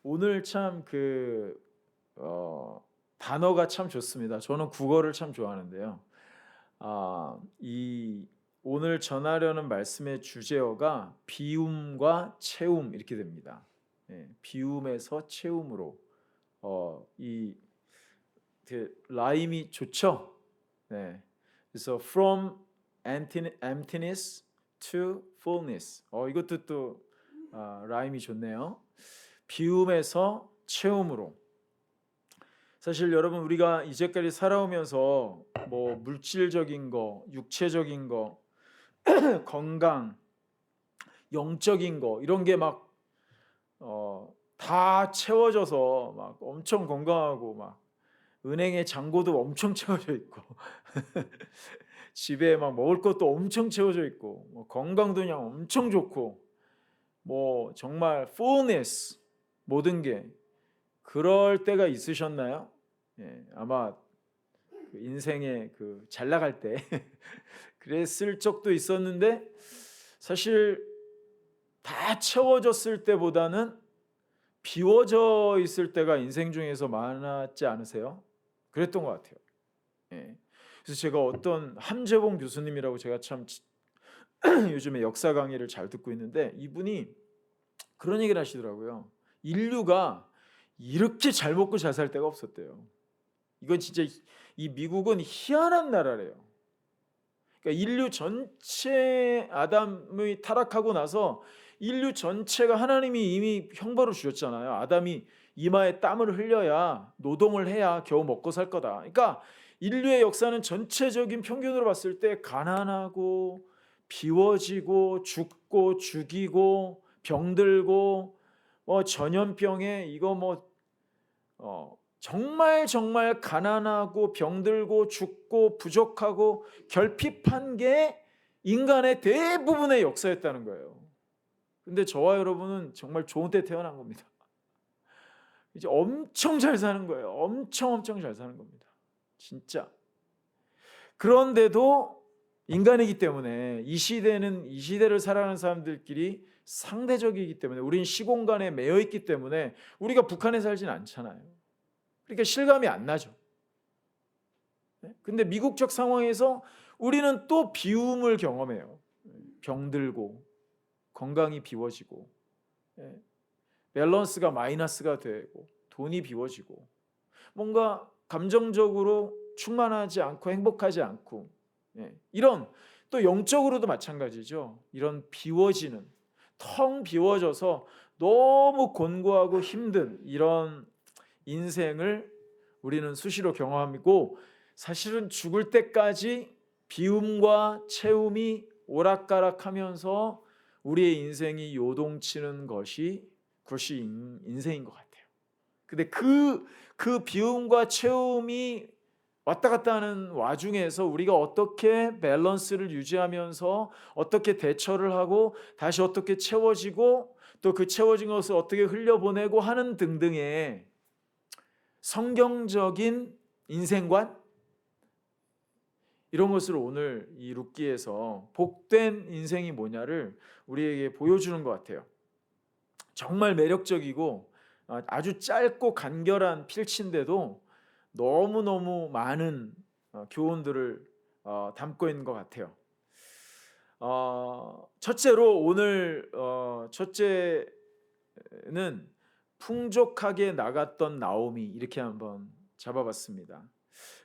오늘 참 단어가 참 좋습니다. 저는 국어를 참 좋아하는데요. 이 오늘 전하려는 말씀의 주제어가 비움과 채움 이렇게 됩니다. 비움에서 채움으로 이 라임이 좋죠. 네. 그래서 from emptiness to fullness. 이것도 또 라임이 좋네요. 비움에서 채움으로. 사실 여러분 우리가 이제까지 살아오면서 뭐 물질적인 거, 육체적인 거, 건강, 영적인 거 이런 게 막 다 채워져서 막 엄청 건강하고 막 은행에 잔고도 엄청 채워져 있고 집에 막 먹을 것도 엄청 채워져 있고 뭐 건강도 그냥 엄청 좋고 뭐 정말 fullness 모든 게 그럴 때가 있으셨나요? 아마 그 인생에 잘 나갈 때 그랬을 적도 있었는데 사실 다 채워졌을 때보다는 비워져 있을 때가 인생 중에서 많았지 않으세요? 그랬던 것 같아요. 그래서 제가 어떤 함재봉 교수님이라고 제가 참 요즘에 역사 강의를 잘 듣고 있는데 이분이 그런 얘기를 하시더라고요. 인류가 이렇게 잘 먹고 잘 살 때가 없었대요. 이건 진짜 이 미국은 희한한 나라래요. 그러니까 인류 전체 아담이 타락하고 나서 인류 전체가 하나님이 이미 형벌을 주셨잖아요. 아담이 이마에 땀을 흘려야 노동을 해야 겨우 먹고 살 거다. 그러니까 인류의 역사는 전체적인 평균으로 봤을 때 가난하고 비워지고 죽고 죽이고 병들고 전염병에 이거 정말 정말 가난하고 병들고 죽고 부족하고 결핍한 게 인간의 대부분의 역사였다는 거예요. 근데 저와 여러분은 정말 좋은 때 태어난 겁니다. 이제 엄청 잘 사는 거예요. 엄청 잘 사는 겁니다. 진짜. 그런데도 인간이기 때문에 이 시대를 살아가는 사람들끼리 상대적이기 때문에 우린 시공간에 매여 있기 때문에 우리가 북한에 살진 않잖아요. 그러니까 실감이 안 나죠. 근데 미국적 상황에서 우리는 또 비움을 경험해요. 병들고 건강이 비워지고 밸런스가 마이너스가 되고 돈이 비워지고 뭔가 감정적으로 충만하지 않고 행복하지 않고 이런 또 영적으로도 마찬가지죠. 이런 비워지는 텅 비워져서 너무 곤고하고 힘든 이런 인생을 우리는 수시로 경험하고 사실은 죽을 때까지 비움과 채움이 오락가락하면서 우리의 인생이 요동치는 것이 인생인 것 같아요. 근데 그 비움과 채움이 왔다 갔다 하는 와중에서 우리가 어떻게 밸런스를 유지하면서 어떻게 대처를 하고 다시 어떻게 채워지고 또 그 채워진 것을 어떻게 흘려보내고 하는 등등의 성경적인 인생관 이런 것을 오늘 이 룻기에서 복된 인생이 뭐냐를 우리에게 보여주는 것 같아요. 정말 매력적이고 아주 짧고 간결한 필치인데도 너무너무 많은 교훈들을 담고 있는 것 같아요. 첫째로 오늘 첫째는 풍족하게 나갔던 나오미 이렇게 한번 잡아봤습니다.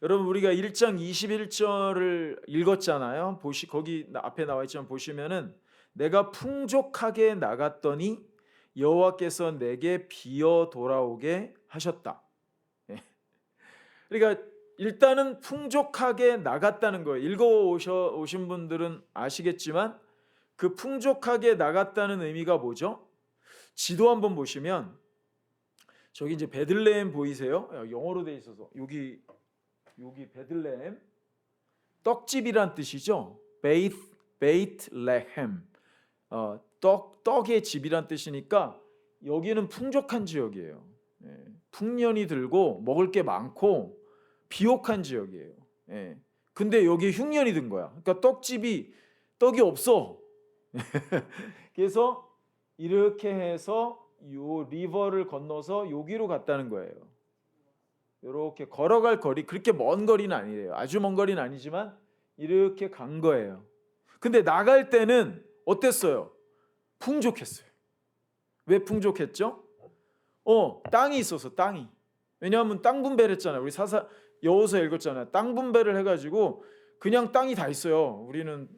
여러분 우리가 1장 21절을 읽었잖아요. 거기 앞에 나와 있지만 보시면은 내가 풍족하게 나갔더니 여호와께서 내게 비어 돌아오게 하셨다. 그러니까 일단은 풍족하게 나갔다는 거예요. 읽어오신 분들은 아시겠지만 그 풍족하게 나갔다는 의미가 뭐죠? 지도 한번 보시면 저기 이제 베들레헴 보이세요? 영어로 돼 있어서 여기 베들레헴 떡집이란 뜻이죠. 베이트레헴 떡의 집이란 뜻이니까 여기는 풍족한 지역이에요. 풍년이 들고 먹을 게 많고 비옥한 지역이에요. 근데 여기 흉년이 든 거야. 그러니까 떡이 없어. 그래서 이렇게 해서 요 리버를 건너서 여기로 갔다는 거예요. 이렇게 걸어갈 거리, 그렇게 먼 거리는 아니래요. 아주 먼 거리는 아니지만 이렇게 간 거예요. 근데 나갈 때는 어땠어요? 풍족했어요. 왜 풍족했죠? 땅이 있어서, 땅이. 왜냐하면 땅 분배를 했잖아요. 우리 여호수아 읽었잖아요. 땅 분배를 해가지고 그냥 땅이 다 있어요. 우리는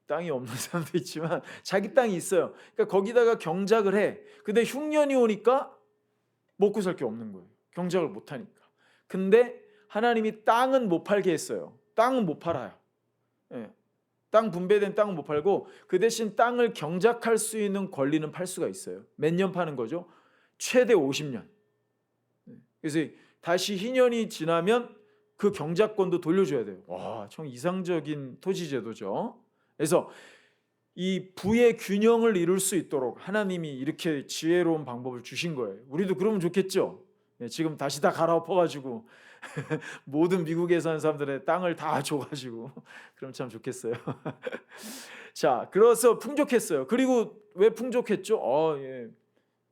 땅이 없는 사람도 있지만 자기 땅이 있어요. 그러니까 거기다가 경작을 해. 근데 흉년이 오니까 먹고 살 게 없는 거예요. 경작을 못 하니까. 근데 하나님이 땅은 못 팔게 했어요. 땅은 못 팔아요. 예. 땅 분배된 땅은 못 팔고 그 대신 땅을 경작할 수 있는 권리는 팔 수가 있어요. 몇 년 파는 거죠? 최대 50년. 그래서 다시 희년이 지나면 그 경작권도 돌려줘야 돼요. 와, 참 이상적인 토지제도죠. 그래서 이 부의 균형을 이룰 수 있도록 하나님이 이렇게 지혜로운 방법을 주신 거예요. 우리도 그러면 좋겠죠. 지금 다시 다 갈아엎어가지고 모든 미국에 사는 사람들의 땅을 다 줘가지고 그럼 참 좋겠어요. 자, 그래서 풍족했어요. 그리고 왜 풍족했죠? 예.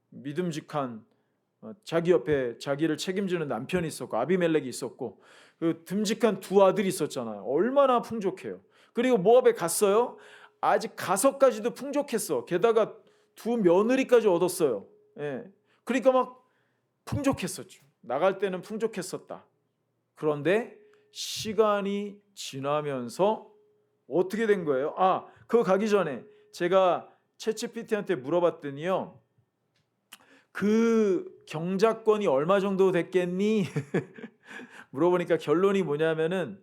믿음직한 자기 옆에 자기를 책임지는 남편이 있었고 아비멜렉이 있었고 그 듬직한 두 아들이 있었잖아요. 얼마나 풍족해요. 그리고 모압에 갔어요. 아직 가서까지도 풍족했어. 게다가 두 며느리까지 얻었어요. 예. 그러니까 막 풍족했었죠. 나갈 때는 풍족했었다. 그런데 시간이 지나면서 어떻게 된 거예요? 그거 가기 전에 제가 챗GPT한테 물어봤더니요. 그 경작권이 얼마 정도 됐겠니? 물어보니까 결론이 뭐냐면은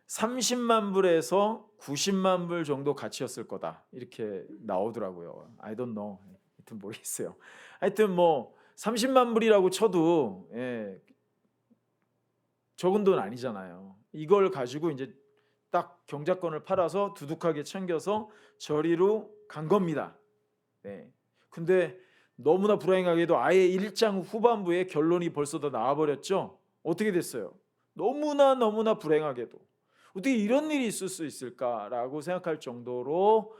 30만 불에서 90만 불 정도 가치였을 거다. 이렇게 나오더라고요. I don't know. 하여튼 모르겠어요. 하여튼 뭐 30만 불이라고 쳐도 적은 돈 아니잖아요. 이걸 가지고 이제 딱 경작권을 팔아서 두둑하게 챙겨서 저리로 간 겁니다. 근데 너무나 불행하게도 아예 1장 후반부에 결론이 벌써 다 나와버렸죠. 어떻게 됐어요? 너무나 불행하게도 어떻게 이런 일이 있을 수 있을까라고 생각할 정도로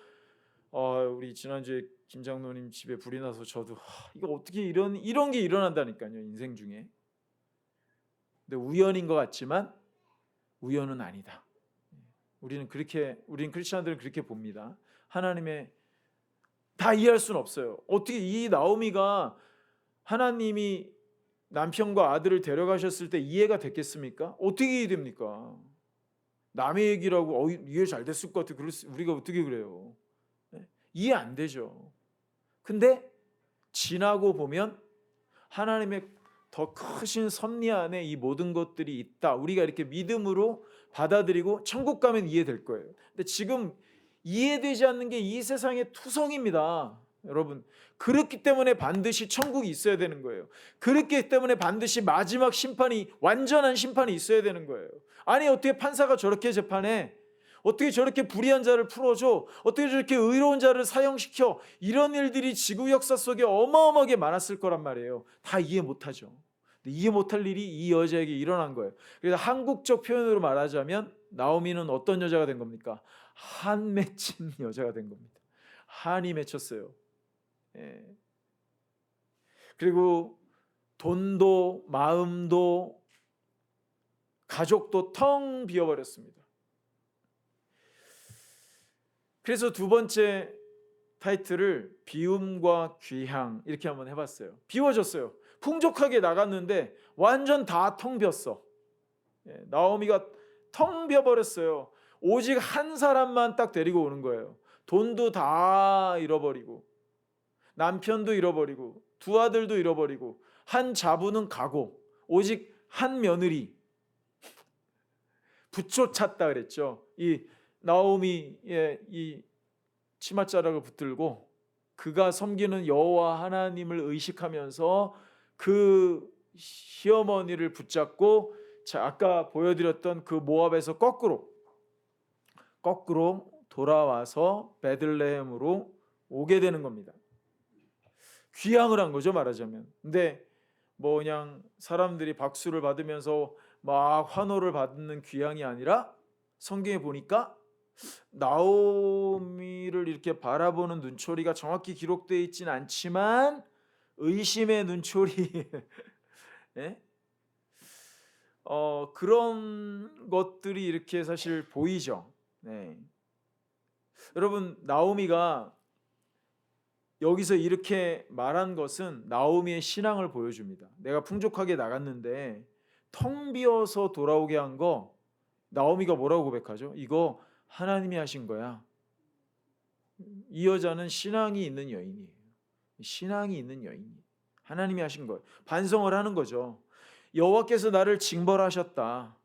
우리 지난주에 김장로님 집에 불이 나서 저도 이거 어떻게 이런 게 일어난다니까요, 인생 중에. 근데 우연인 것 같지만 우연은 아니다. 우리는 크리스천들은 그렇게 봅니다. 하나님의 다 이해할 수는 없어요. 어떻게 이 나오미가 하나님이 남편과 아들을 데려가셨을 때 이해가 됐겠습니까? 어떻게 이해됩니까? 남의 얘기라고 이해 잘 됐을 것 같아. 우리가 어떻게 그래요? 이해 안 되죠. 근데 지나고 보면 하나님의 더 크신 섭리 안에 이 모든 것들이 있다. 우리가 이렇게 믿음으로 받아들이고 천국 가면 이해될 거예요. 근데 지금 이해되지 않는 게 이 세상의 투성입니다. 여러분, 그렇기 때문에 반드시 천국이 있어야 되는 거예요. 그렇기 때문에 반드시 마지막 심판이, 완전한 심판이 있어야 되는 거예요. 아니 어떻게 판사가 저렇게 재판해? 어떻게 저렇게 불의한 자를 풀어줘? 어떻게 저렇게 의로운 자를 사형시켜? 이런 일들이 지구 역사 속에 어마어마하게 많았을 거란 말이에요. 다 이해 못하죠. 이해 못할 일이 이 여자에게 일어난 거예요. 그래서 한국적 표현으로 말하자면 나오미는 어떤 여자가 된 겁니까? 한 맺힌 여자가 된 겁니다. 한이 맺혔어요. 그리고 돈도 마음도 가족도 텅 비어버렸습니다. 그래서 두 번째 타이틀을 비움과 귀향 이렇게 한번 해봤어요. 비워졌어요. 풍족하게 나갔는데 완전 다 텅 비었어. 나오미가 텅 비어버렸어요. 오직 한 사람만 딱 데리고 오는 거예요. 돈도 다 잃어버리고 남편도 잃어버리고 두 아들도 잃어버리고 한 자부는 가고 오직 한 며느리 붙여찼다 그랬죠. 이 나오미의 이 치맛자락을 붙들고 그가 섬기는 여호와 하나님을 의식하면서 그 시어머니를 붙잡고 아까 보여드렸던 그 모압에서 거꾸로 돌아와서 베들레헴으로 오게 되는 겁니다. 귀향을 한 거죠, 말하자면. 근데 뭐 그냥 사람들이 박수를 받으면서 막 환호를 받는 귀향이 아니라 성경에 보니까 나오미를 이렇게 바라보는 눈초리가 정확히 기록되어 있진 않지만 의심의 눈초리 예? 그런 것들이 이렇게 사실 보이죠. 네. 여러분 나오미가 여기서 이렇게 말한 것은 나오미의 신앙을 보여줍니다. 내가 풍족하게 나갔는데 텅 비어서 돌아오게 한 거 나오미가 뭐라고 고백하죠? 이거 하나님이 하신 거야. 이 여자는 신앙이 있는 여인이에요. 신앙이 있는 여인이 하나님이 하신 거예요. 반성을 하는 거죠. 여호와께서 나를 징벌하셨다.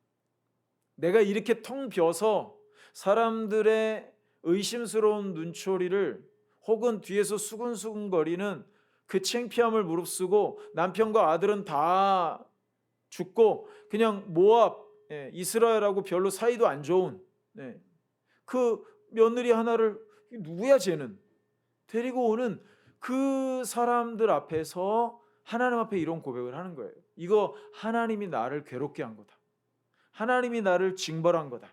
내가 이렇게 텅 비어서 사람들의 의심스러운 눈초리를 혹은 뒤에서 수근수근거리는 그 창피함을 무릅쓰고 남편과 아들은 다 죽고 그냥 모압, 이스라엘하고 별로 사이도 안 좋은 그 며느리 하나를 누구야 쟤는 데리고 오는 그 사람들 앞에서 하나님 앞에 이런 고백을 하는 거예요. 이거 하나님이 나를 괴롭게 한 거다. 하나님이 나를 징벌한 거다.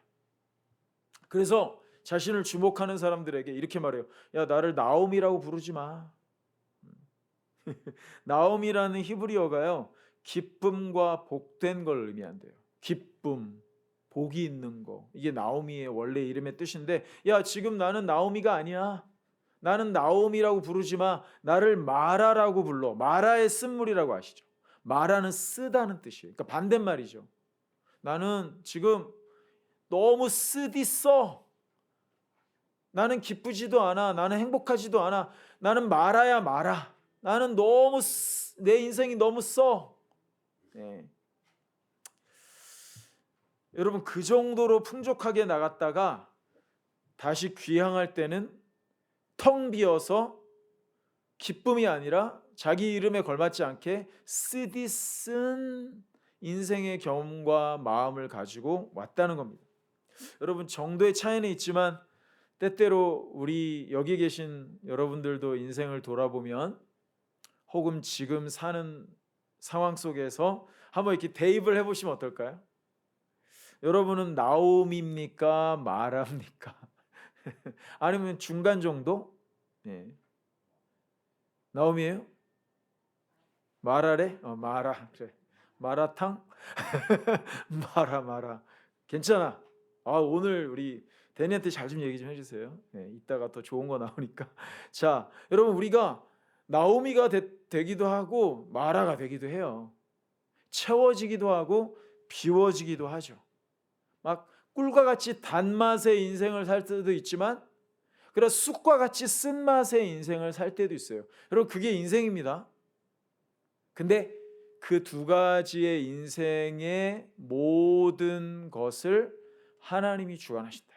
그래서 자신을 주목하는 사람들에게 이렇게 말해요. 야, 나를 나옴이라고 부르지 마. 나옴이라는 히브리어가요, 기쁨과 복된 걸 의미한대요. 기쁨, 복이 있는 거. 이게 나오미의 원래 이름의 뜻인데, 야, 지금 나는 나오미가 아니야. 나는 나오미라고 부르지 마. 나를 마라라고 불러. 마라의 쓴물이라고 아시죠? 마라는 쓰다는 뜻이에요. 그러니까 반대말이죠. 나는 지금 너무 쓰디써. 나는 기쁘지도 않아. 나는 행복하지도 않아. 나는 마라야 마라. 나는 너무 내 인생이 너무 써. 네. 여러분 그 정도로 풍족하게 나갔다가 다시 귀향할 때는 텅 비어서 기쁨이 아니라 자기 이름에 걸맞지 않게 쓰디쓴 인생의 경험과 마음을 가지고 왔다는 겁니다. 여러분 정도의 차이는 있지만 때때로 우리 여기 계신 여러분들도 인생을 돌아보면 혹은 지금 사는 상황 속에서 한번 이렇게 대입을 해보시면 어떨까요? 여러분은 나옴입니까? 마라입니까? 아니면 중간 정도? 네. 나옴이에요? 마라래? 마라. 그래. 마라탕? 마라. 괜찮아. 오늘 우리 데니한테 잘 좀 얘기 좀 해주세요. 네, 이따가 더 좋은 거 나오니까. 자, 여러분 우리가 나오미가 되기도 하고 마라가 되기도 해요. 채워지기도 하고 비워지기도 하죠. 막 꿀과 같이 단맛의 인생을 살 때도 있지만 그래 쑥과 같이 쓴맛의 인생을 살 때도 있어요. 여러분 그게 인생입니다. 근데 그 두 가지의 인생의 모든 것을 하나님이 주관하신다.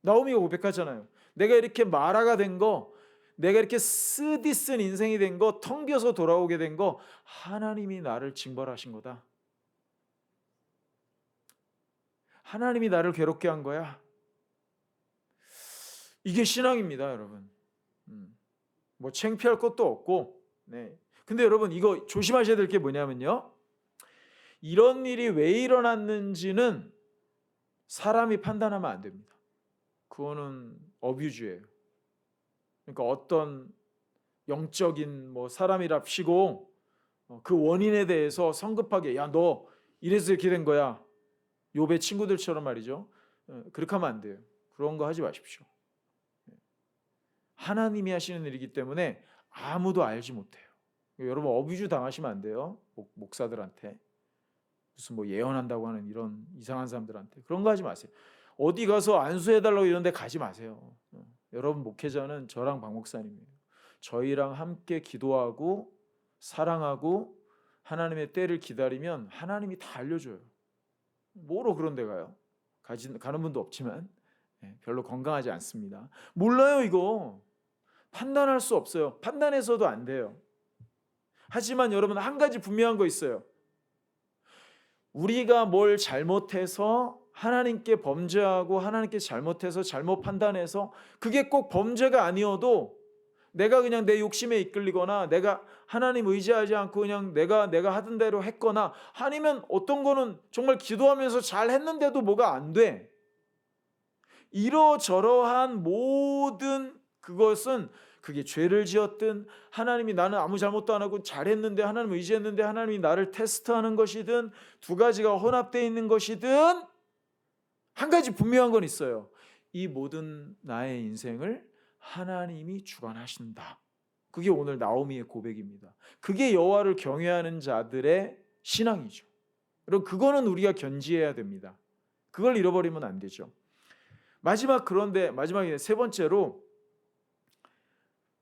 나오미가 고백하잖아요. 내가 이렇게 마라가 된 거, 내가 이렇게 쓰디쓴 인생이 된 거, 텅 비어서 돌아오게 된 거 하나님이 나를 징벌하신 거다. 하나님이 나를 괴롭게 한 거야. 이게 신앙입니다, 여러분. 뭐 창피할 것도 없고. 네. 근데 여러분 이거 조심하셔야 될 게 뭐냐면요. 이런 일이 왜 일어났는지는 사람이 판단하면 안 됩니다. 그거는 어뷰즈예요. 그러니까 어떤 영적인 뭐 사람이랍시고 그 원인에 대해서 성급하게 야, 너 이래서 이렇게 된 거야. 욥의 친구들처럼 말이죠. 그렇게 하면 안 돼요. 그런 거 하지 마십시오. 하나님이 하시는 일이기 때문에 아무도 알지 못해요. 여러분 어뷰즈 당하시면 안 돼요. 목사들한테 무슨 뭐 예언한다고 하는 이런 이상한 사람들한테 그런 거 하지 마세요. 어디 가서 안수해달라고 이런 데 가지 마세요. 여러분 목회자는 저랑 박 목사님이에요. 저희랑 함께 기도하고 사랑하고 하나님의 때를 기다리면 하나님이 다 알려줘요. 뭐로 그런 데 가요? 가는 분도 없지만 별로 건강하지 않습니다. 몰라요 이거. 판단할 수 없어요. 판단해서도 안 돼요. 하지만 여러분 한 가지 분명한 거 있어요. 우리가 뭘 잘못해서 하나님께 범죄하고 하나님께 잘못해서 잘못 판단해서 그게 꼭 범죄가 아니어도 내가 그냥 내 욕심에 이끌리거나 내가 하나님 의지하지 않고 그냥 내가 하던 대로 했거나 아니면 어떤 거는 정말 기도하면서 잘 했는데도 뭐가 안 돼. 이러저러한 모든 그것은 그게 죄를 지었든 하나님이 나는 아무 잘못도 안 하고 잘했는데 하나님 의지했는데 하나님이 나를 테스트하는 것이든 두 가지가 혼합되어 있는 것이든 한 가지 분명한 건 있어요. 이 모든 나의 인생을 하나님이 주관하신다. 그게 오늘 나오미의 고백입니다. 그게 여호와를 경외하는 자들의 신앙이죠. 여러분 그거는 우리가 견지해야 됩니다. 그걸 잃어버리면 안 되죠. 마지막에 세 번째로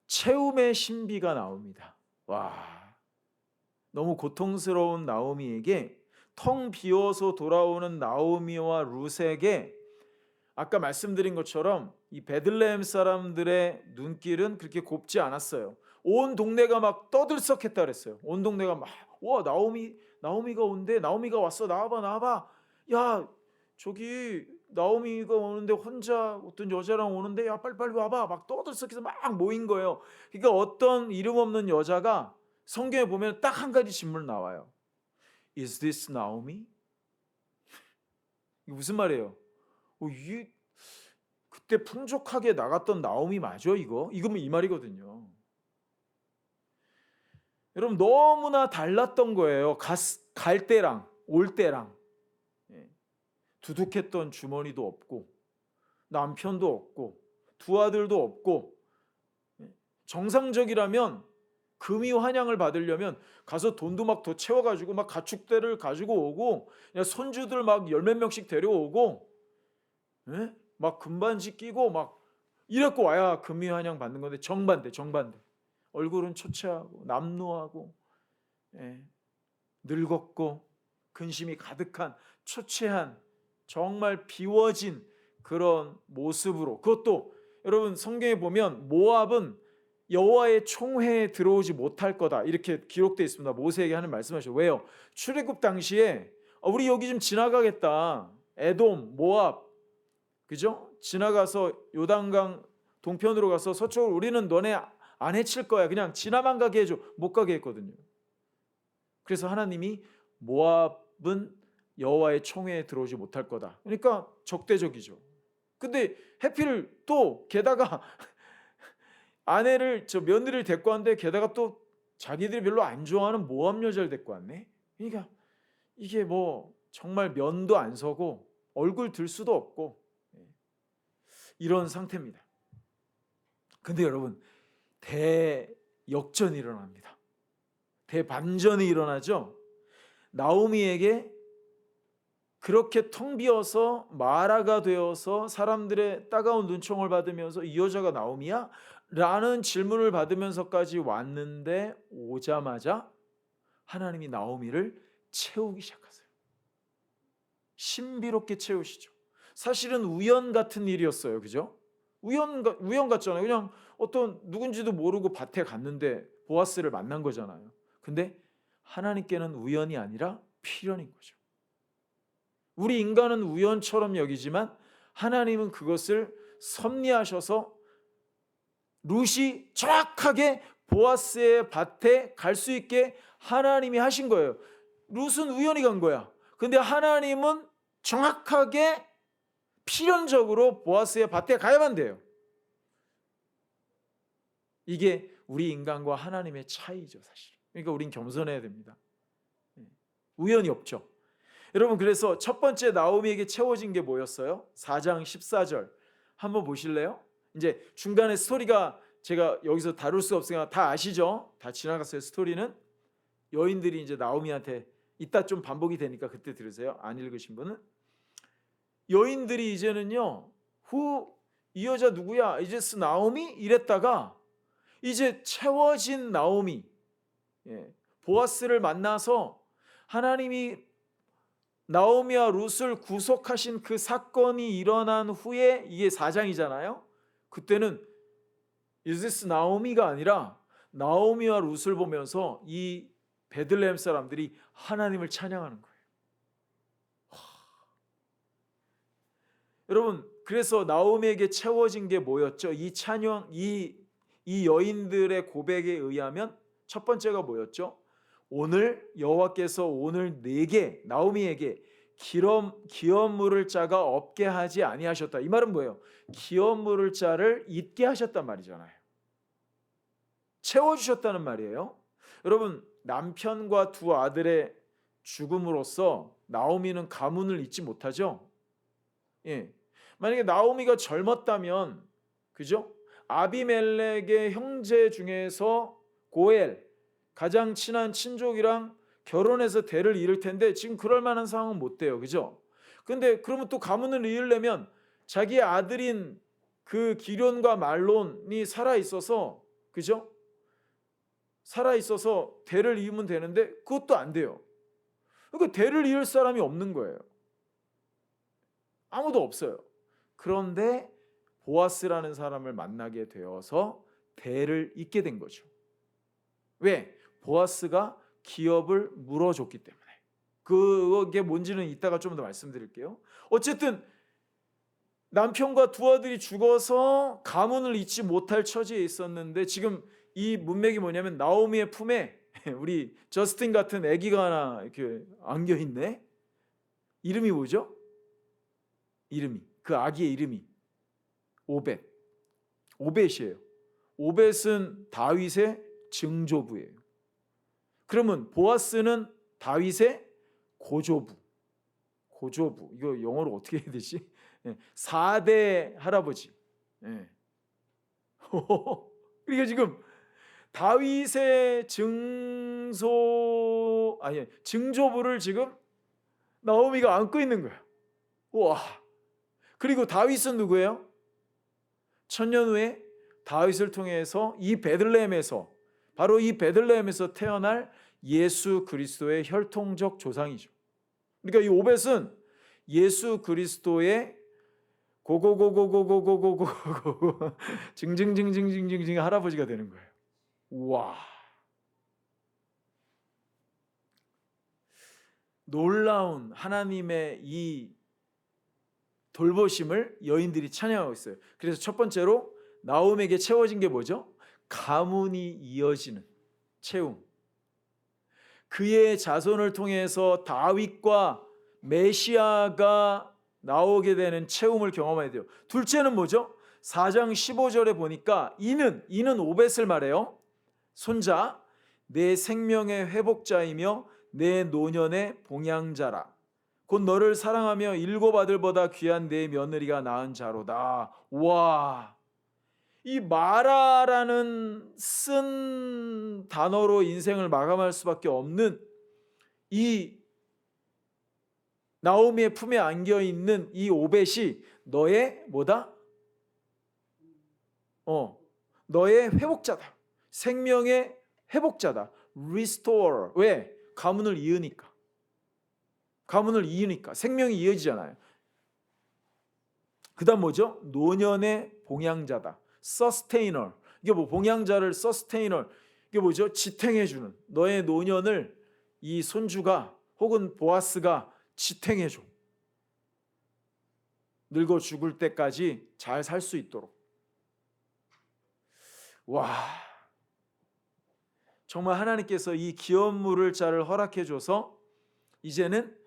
채움의 신비가 나옵니다. 와, 너무 고통스러운 나오미에게 텅 비어서 돌아오는 나오미와 룻에게 아까 말씀드린 것처럼 이 베들레헴 사람들의 눈길은 그렇게 곱지 않았어요. 온 동네가 막 떠들썩했다 그랬어요. 온 동네가 막 와 나오미가 온대. 나오미가 왔어. 나와봐. 야 저기 나오미가 오는데 혼자 어떤 여자랑 오는데 야 빨리 와봐. 막 떠들썩해서 막 모인 거예요. 그러니까 어떤 이름 없는 여자가 성경에 보면 딱 한 가지 질문 나와요. Is this Naomi? 이게 무슨 말이에요? 이 그때 풍족하게 나갔던 나오미 맞아 이거? 이거면 이 말이거든요. 여러분 너무나 달랐던 거예요. 갈 때랑 올 때랑. 두둑했던 주머니도 없고 남편도 없고 두 아들도 없고 정상적이라면 금이 환양을 받으려면 가서 돈도 막 더 채워가지고 막 가축대를 가지고 오고 손주들 막 열 몇 명씩 데려오고 막 금반지 끼고 막 이렇게 와야 금이 환양 받는 건데 정반대. 얼굴은 초췌하고 남루하고 늙었고 근심이 가득한 초췌한 정말 비워진 그런 모습으로 그것도 여러분 성경에 보면 모압은 여호와의 총회에 들어오지 못할 거다 이렇게 기록되어 있습니다. 모세에게 하는 말씀하시죠. 왜요? 출애굽 당시에 우리 여기 좀 지나가겠다. 에돔, 모압 그죠? 지나가서 요단강 동편으로 가서 서쪽으로 우리는 너네 안 해칠 거야. 그냥 지나만 가게 해줘. 못 가게 했거든요. 그래서 하나님이 모압은 여호와의 총회에 들어오지 못할 거다. 그러니까 적대적이죠. 근데 해필 또 게다가 며느리를 데리고 왔는데 게다가 또 자기들이 별로 안 좋아하는 모압 여자를 데리고 왔네. 그러니까 이게 뭐 정말 면도 안 서고 얼굴 들 수도 없고 이런 상태입니다. 근데 여러분 대역전이 일어납니다. 대반전이 일어나죠. 나오미에게 그렇게 텅 비어서 마라가 되어서 사람들의 따가운 눈총을 받으면서 이 여자가 나오미야? 라는 질문을 받으면서까지 왔는데 오자마자 하나님이 나오미를 채우기 시작하세요. 신비롭게 채우시죠. 사실은 우연 같은 일이었어요. 그죠? 우연 같잖아요. 그냥 어떤 누군지도 모르고 밭에 갔는데 보아스를 만난 거잖아요. 근데 하나님께는 우연이 아니라 필연인 거죠. 우리 인간은 우연처럼 여기지만 하나님은 그것을 섭리하셔서 룻이 정확하게 보아스의 밭에 갈 수 있게 하나님이 하신 거예요. 룻은 우연히 간 거야. 근데 하나님은 정확하게 필연적으로 보아스의 밭에 가야만 돼요. 이게 우리 인간과 하나님의 차이죠, 사실. 그러니까 우린 겸손해야 됩니다. 우연이 없죠. 여러분 그래서 첫 번째 나오미에게 채워진 게 뭐였어요? 4장 14절 한번 보실래요? 이제 중간에 스토리가 제가 여기서 다룰 수 없으니까 다 아시죠? 다 지나갔어요. 스토리는 여인들이 이제 나오미한테 이따 좀 반복이 되니까 그때 들으세요. 안 읽으신 분은 여인들이 이제는요 이 여자 누구야? 이제스 나오미? 이랬다가 이제 채워진 나오미 보아스를 만나서 하나님이 나오미와 룻을 구속하신 그 사건이 일어난 후에 이게 4장이잖아요. 그때는 이제스 나오미가 아니라 나오미와 룻을 보면서 이 베들레헴 사람들이 하나님을 찬양하는 거예요. 여러분 그래서 나오미에게 채워진 게 뭐였죠? 이 찬양, 이 여인들의 고백에 의하면 첫 번째가 뭐였죠? 오늘 여호와께서 오늘 나오미에게 기업 물을 자가 없게 하지 아니하셨다. 이 말은 뭐예요? 기업 물을 자를 있게 하셨단 말이잖아요. 채워주셨다는 말이에요. 여러분, 남편과 두 아들의 죽음으로써 나오미는 가문을 잊지 못하죠. 예. 만약에 나오미가 젊었다면, 그죠? 아비멜렉의 형제 중에서 고엘, 가장 친한 친족이랑 결혼해서 대를 이을 텐데 지금 그럴 만한 상황은 못 돼요. 그죠? 근데 그러면 또 가문을 이으려면 자기의 아들인 그 기련과 말론이 살아 있어서, 그죠? 살아 있어서 대를 이으면 되는데 그것도 안 돼요. 그러니까 대를 이을 사람이 없는 거예요. 아무도 없어요. 그런데 보아스라는 사람을 만나게 되어서 대를 잇게 된 거죠. 왜? 보아스가 기업을 물어줬기 때문에. 그게 뭔지는 이따가 좀 더 말씀드릴게요. 어쨌든 남편과 두 아들이 죽어서 가문을 잇지 못할 처지에 있었는데 지금 이 문맥이 뭐냐면 나오미의 품에 우리 저스틴 같은 아기가 하나 이렇게 안겨 있네. 이름이 뭐죠? 이름이, 그 아기의 이름이 오벳. 오벳이에요. 오벳은 다윗의 증조부예요. 그러면 보아스는 다윗의 고조부. 고조부. 이거 영어로 어떻게 해야 되지? 4대 할아버지. 그러니까 지금 다윗의 증조부를 지금 나오미가 안고 있는 거예요. 와. 그리고 다윗은 누구예요? 천년 후에 다윗을 통해서 이 베들레헴에서, 바로 이 베들레헴에서 태어날 예수 그리스도의 혈통적 조상이죠. 그러니까 이 오벳은 예수 그리스도의 고고고고고고고고고 증증증증증증증 할아버지가 되는 거예요. 와, 놀라운 하나님의 이 돌보심을 여인들이 찬양하고 있어요. 그래서 첫 번째로 나옴에게 채워진 게 뭐죠? 가문이 이어지는 채움. 그의 자손을 통해서 다윗과 메시아가 나오게 되는 채움을 경험해야 돼요. 둘째는 뭐죠? 4장 15절에 보니까 이는 오벳을 말해요. 손자, 내 생명의 회복자이며 내 노년의 봉양자라. 곧 너를 사랑하며 일곱 아들보다 귀한 내 며느리가 낳은 자로다. 와, 이 마라라는 쓴 단어로 인생을 마감할 수밖에 없는 이 나오미의 품에 안겨 있는 이 오벳이 너의 뭐다? 너의 회복자다. 생명의 회복자다. Restorer. 왜? 가문을 이으니까. 생명이 이어지잖아요. 그 다음 뭐죠? 노년의 봉양자다. Sustainer. 이게 뭐 봉양자를 Sustainer. 이게 뭐죠? 지탱해주는. 너의 노년을 이 손주가 혹은 보아스가 지탱해줘. 늙어 죽을 때까지 잘 살 수 있도록. 와, 정말 하나님께서 이 기업 물을 자를 허락해줘서 이제는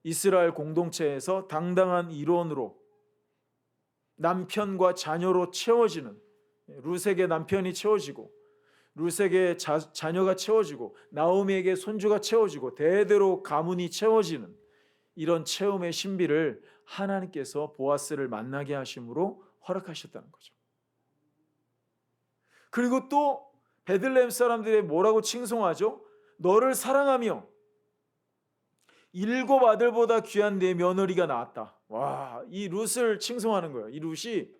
이스라엘 공동체에서 당당한 일원으로 남편과 자녀로 채워지는, 루색의 남편이 채워지고 루색의 자녀가 채워지고 나오미에게 손주가 채워지고 대대로 가문이 채워지는 이런 채움의 신비를 하나님께서 보아스를 만나게 하심으로 허락하셨다는 거죠. 그리고 또 베들레헴 사람들이 뭐라고 칭송하죠? 너를 사랑하며 일곱 아들보다 귀한 내 며느리가 낳았다. 와, 이 룻을 칭송하는 거예요. 이 룻이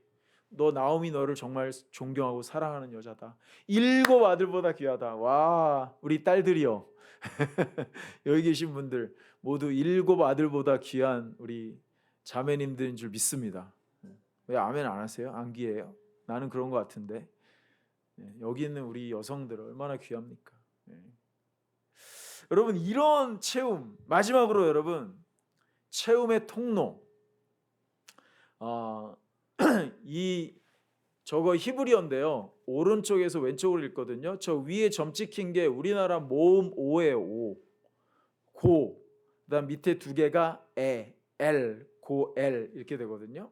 너 나오미 너를 정말 존경하고 사랑하는 여자다. 일곱 아들보다 귀하다. 와, 우리 딸들이요. 여기 계신 분들 모두 일곱 아들보다 귀한 우리 자매님들인 줄 믿습니다. 왜 아멘 안 하세요? 안 귀해요? 나는 그런 것 같은데. 여기 있는 우리 여성들 얼마나 귀합니까? 여러분, 이런 채움, 마지막으로 여러분, 채움의 통로. 저거 히브리어인데요. 오른쪽에서 왼쪽으로 읽거든요. 저 위에 점 찍힌 게 우리나라 모음 오예요. 오. 고. 그다음 밑에 두 개가 L, 고엘 이렇게 되거든요.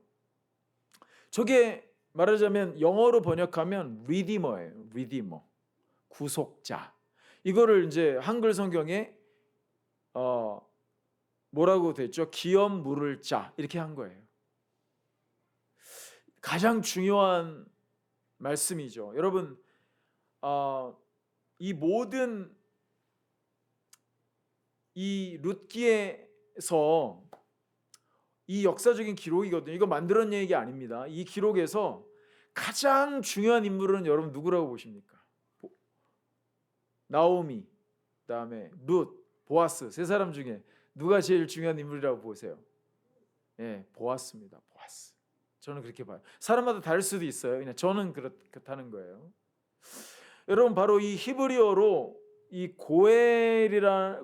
저게 말하자면 영어로 번역하면 리디머예요. 리디머, 구속자. 이거를 이제 한글 성경에 뭐라고 됐죠? 기업 물을 자 이렇게 한 거예요. 가장 중요한 말씀이죠. 여러분, 이 모든 이 룻기에서 이 역사적인 기록이거든요. 이거 만들어낸 얘기 아닙니다. 이 기록에서 가장 중요한 인물은 여러분 누구라고 보십니까? 나오미, 그다음에 룻, 보아스 세 사람 중에 누가 제일 중요한 인물이라고 보세요? 예, 보아스입니다. 보아스. 저는 그렇게 봐요. 사람마다 다를 수도 있어요. 그냥 저는 그렇다는 거예요. 여러분, 바로 이 히브리어로 이 고엘이라는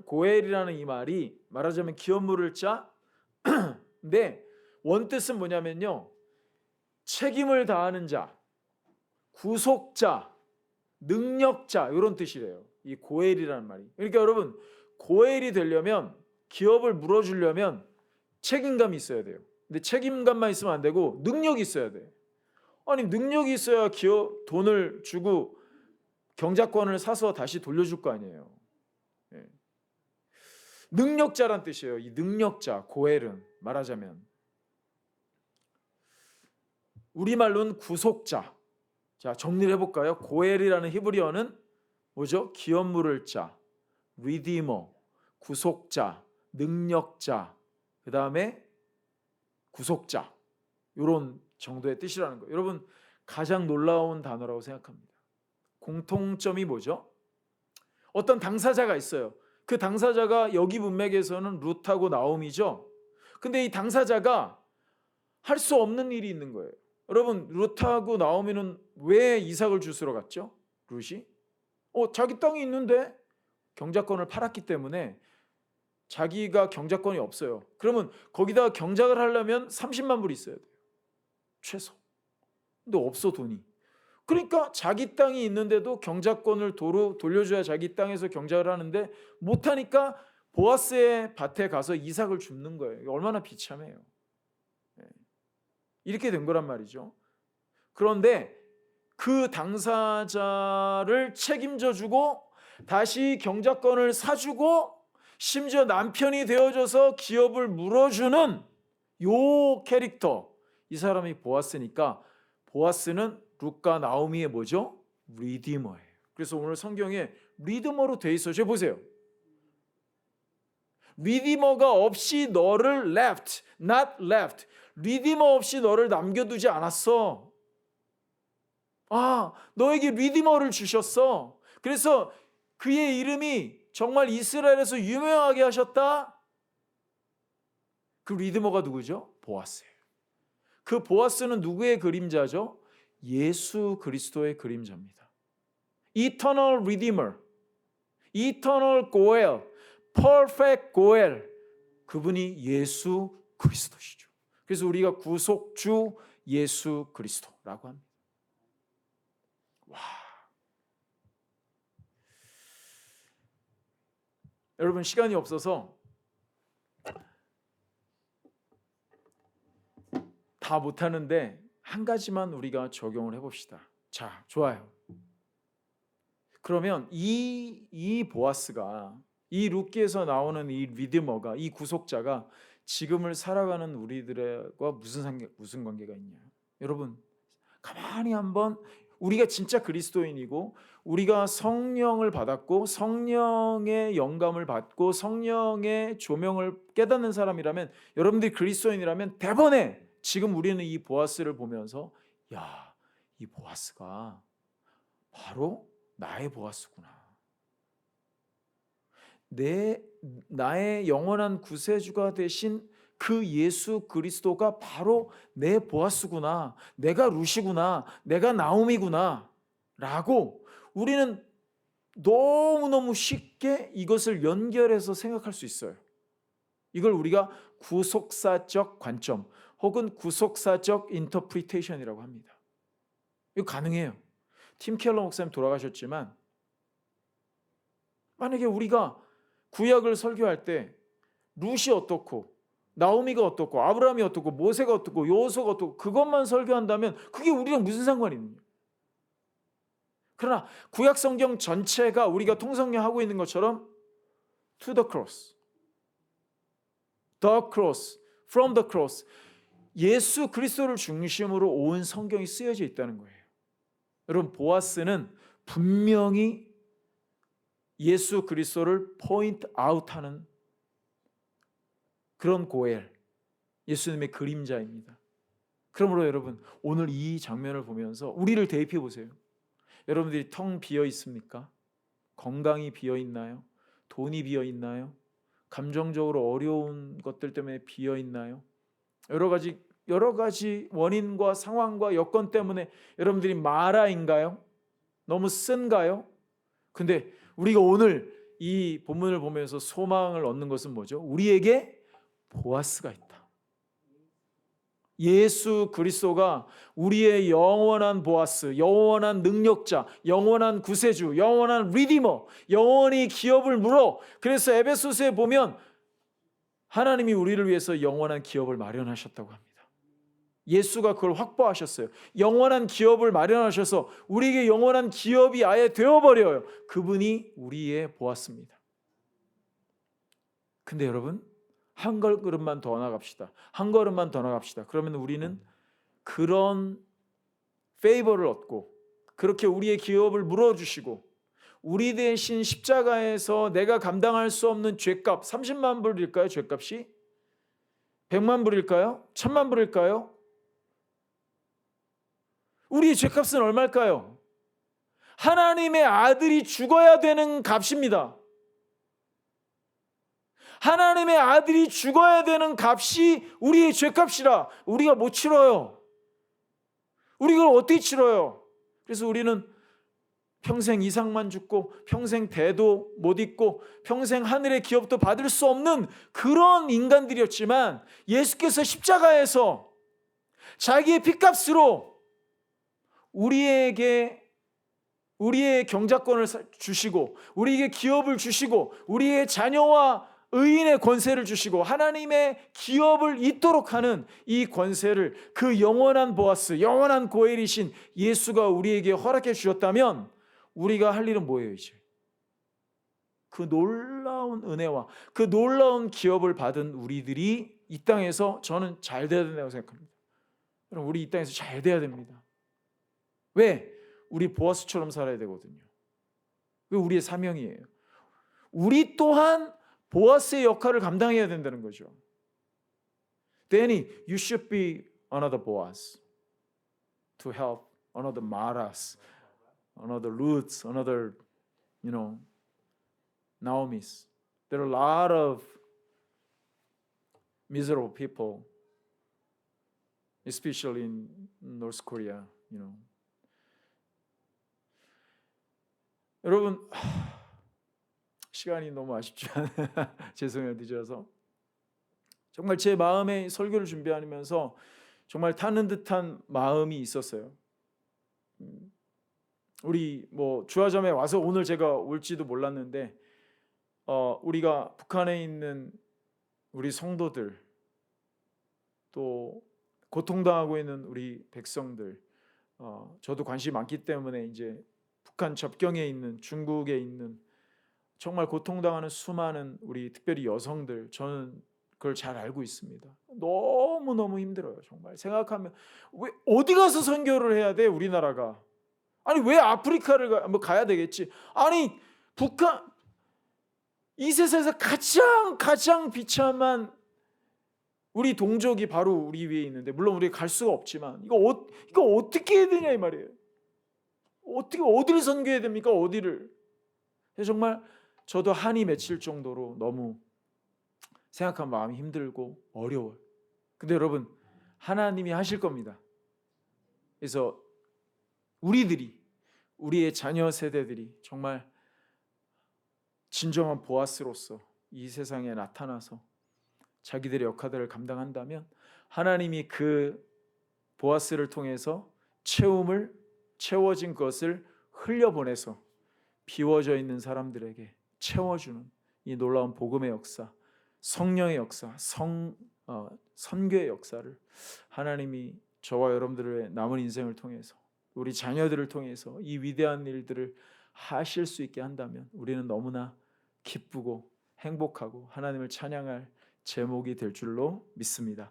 이 말이 말하자면 기업 물을 자. 근데 원뜻은 뭐냐면요, 책임을 다하는 자, 구속자, 능력자 이런 뜻이래요. 이 고엘이라는 말이. 그러니까 여러분, 고엘이 되려면, 기업을 물어주려면 책임감이 있어야 돼요. 근데 책임감만 있으면 안 되고 능력이 있어야 돼. 아니, 능력이 있어야 기업 돈을 주고 경작권을 사서 다시 돌려줄 거 아니에요. 네. 능력자란 뜻이에요. 이 능력자, 고엘은 말하자면 우리말로는 구속자. 자, 정리를 해볼까요? 고엘이라는 히브리어는 뭐죠? 기업 물을 자, 리디머, 구속자, 능력자, 그 다음에 구속자, 이런 정도의 뜻이라는 거예요. 여러분, 가장 놀라운 단어라고 생각합니다. 공통점이 뭐죠? 어떤 당사자가 있어요. 그 당사자가 여기 문맥에서는 룻하고 나옴이죠. 근데 이 당사자가 할 수 없는 일이 있는 거예요. 여러분, 룻하고 나오미는 왜 이삭을 주스러 갔죠? 룻이? 자기 땅이 있는데 경작권을 팔았기 때문에 자기가 경작권이 없어요. 그러면 거기다가 경작을 하려면 30만 불이 있어야 돼요. 최소. 근데 없어, 돈이. 그러니까 자기 땅이 있는데도 경작권을 도로 돌려줘야 자기 땅에서 경작을 하는데 못하니까 보아스의 밭에 가서 이삭을 줍는 거예요. 얼마나 비참해요. 이렇게 된 거란 말이죠. 그런데 그 당사자를 책임져 주고 다시 경작권을 사주고 심지어 남편이 되어줘서 기업을 물어주는 요 캐릭터, 이 사람이 보아스니까 보아스는 룻과 나오미의 뭐죠? 리디머예요. 그래서 오늘 성경에 리디머로 돼 있어요. 저 보세요. 리디머가 없이 너를 left, not left. 리디머 없이 너를 남겨두지 않았어. 너에게 리디머를 주셨어. 그래서 그의 이름이 정말 이스라엘에서 유명하게 하셨다. 그 리디머가 누구죠? 보아스예요. 그 보아스는 누구의 그림자죠? 예수 그리스도의 그림자입니다. Eternal Redeemer, Eternal Goel, Perfect Goel, 그분이 예수 그리스도시죠. 그래서 우리가 구속주 예수 그리스도라고 합니다. 와, 여러분, 시간이 없어서 다 못하는데 한 가지만 우리가 적용을 해봅시다. 자, 좋아요. 그러면 이 보아스가, 이 룻기에서 나오는 이 리디머가, 이 구속자가 지금을 살아가는 우리들과 무슨 관계가 있냐? 여러분, 가만히 한번, 우리가 진짜 그리스도인이고 우리가 성령을 받았고 성령의 영감을 받고 성령의 조명을 깨닫는 사람이라면, 여러분들이 그리스도인이라면 대번에 지금 우리는 이 보아스를 보면서, 야, 이 보아스가 바로 나의 보아스구나. 나의 영원한 구세주가 되신 그 예수 그리스도가 바로 내 보아스구나. 내가 룻이구나. 내가 나오미구나. 라고 우리는 너무너무 쉽게 이것을 연결해서 생각할 수 있어요. 이걸 우리가 구속사적 관점 혹은 구속사적 인터프리테이션이라고 합니다. 이거 가능해요. 팀 켈러 목사님 돌아가셨지만 만약에 우리가 구약을 설교할 때 룻이 어떻고 나오미가 어떻고 아브라함이 어떻고 모세가 어떻고 여호수아가 어떻고 그것만 설교한다면 그게 우리랑 무슨 상관이 있느냐. 그러나 구약 성경 전체가 우리가 통성명하고 있는 것처럼 to the cross, the cross, from the cross, 예수 그리스도를 중심으로 온 성경이 쓰여져 있다는 거예요. 여러분, 보아스는 분명히 예수 그리스도를 포인트 아웃하는 그런 고엘, 예수님의 그림자입니다. 그러므로 여러분, 오늘 이 장면을 보면서 우리를 대입해 보세요. 여러분들이 텅 비어 있습니까? 건강이 비어 있나요? 돈이 비어 있나요? 감정적으로 어려운 것들 때문에 비어 있나요? 여러 가지 원인과 상황과 여건 때문에 여러분들이 마라인가요? 너무 쓴가요? 근데 우리가 오늘 이 본문을 보면서 소망을 얻는 것은 뭐죠? 우리에게 보아스가 있다. 예수 그리스도가 우리의 영원한 보아스, 영원한 능력자, 영원한 구세주, 영원한 리디머, 영원히 기업을 물어. 그래서 에베소서에 보면 하나님이 우리를 위해서 영원한 기업을 마련하셨다고 합니다. 예수가 그걸 확보하셨어요. 영원한 기업을 마련하셔서 우리에게 영원한 기업이 아예 되어버려요. 그분이 우리의 보았습니다. 근데 여러분, 한 걸음만 더 나갑시다. 한 걸음만 더 나갑시다. 그러면 우리는 그런 페이버를 얻고 그렇게 우리의 기업을 물어주시고 우리 대신 십자가에서 내가 감당할 수 없는 죄값, 30만 불일까요? 죄값이? 100만 불일까요? 1000만 불일까요? 우리의 죄값은 얼마일까요? 하나님의 아들이 죽어야 되는 값입니다. 하나님의 아들이 죽어야 되는 값이 우리의 죄값이라 우리가 못 치러요. 우리가 어떻게 치러요? 그래서 우리는 평생 이상만 죽고 평생 대도 못 입고 평생 하늘의 기업도 받을 수 없는 그런 인간들이었지만 예수께서 십자가에서 자기의 피값으로 우리에게 우리의 경작권을 주시고 우리에게 기업을 주시고 우리의 자녀와 의인의 권세를 주시고 하나님의 기업을 잇도록 하는 이 권세를 그 영원한 보아스, 영원한 고엘이신 예수가 우리에게 허락해 주셨다면 우리가 할 일은 뭐예요 이제? 그 놀라운 은혜와 그 놀라운 기업을 받은 우리들이 이 땅에서 저는 잘 돼야 된다고 생각합니다. 여러분, 우리 이 땅에서 잘 돼야 됩니다. 왜? 우리 보아스처럼 살아야 되거든요. 그게 우리의 사명이에요. 우리 또한 보아스의 역할을 감당해야 된다는 거죠. Danny, you should be another Boaz to help another Maras, another Ruths, another, Naomi's. There are a lot of miserable people, especially in North Korea, 여러분, 시간이 너무 아쉽지만 죄송해요, 늦어서. 정말 제 마음에 설교를 준비하면서 정말 타는 듯한 마음이 있었어요. 우리 주화점에 와서 오늘 제가 올지도 몰랐는데 우리가 북한에 있는 우리 성도들 또 고통당하고 있는 우리 백성들 저도 관심이 많기 때문에 이제 북한 접경에 있는 중국에 있는 정말 고통당하는 수많은 우리 특별히 여성들 저는 그걸 잘 알고 있습니다. 너무너무 힘들어요. 정말 생각하면 왜 어디 가서 선교를 해야 돼 우리나라가? 아니 왜 아프리카를 가야 되겠지? 아니 북한 이 세상에서 가장 비참한 우리 동족이 바로 우리 위에 있는데 물론 우리가 갈 수가 없지만 이거 어떻게 해야 되냐 이 말이에요. 어디를 선교해야 됩니까? 어디를? 정말 저도 한이 맺힐 정도로 너무 생각한 마음이 힘들고 어려워요. 근데 여러분 하나님이 하실 겁니다. 그래서 우리의 자녀 세대들이 정말 진정한 보아스로서 이 세상에 나타나서 자기들의 역할들을 감당한다면 하나님이 그 보아스를 통해서 채워진 것을 흘려보내서 비워져 있는 사람들에게 채워주는 이 놀라운 복음의 역사 성령의 역사, 선교의 역사를 하나님이 저와 여러분들의 남은 인생을 통해서, 우리 자녀들을 통해서 이 위대한 일들을 하실 수 있게 한다면 우리는 너무나 기쁘고 행복하고 하나님을 찬양할 제목이 될 줄로 믿습니다.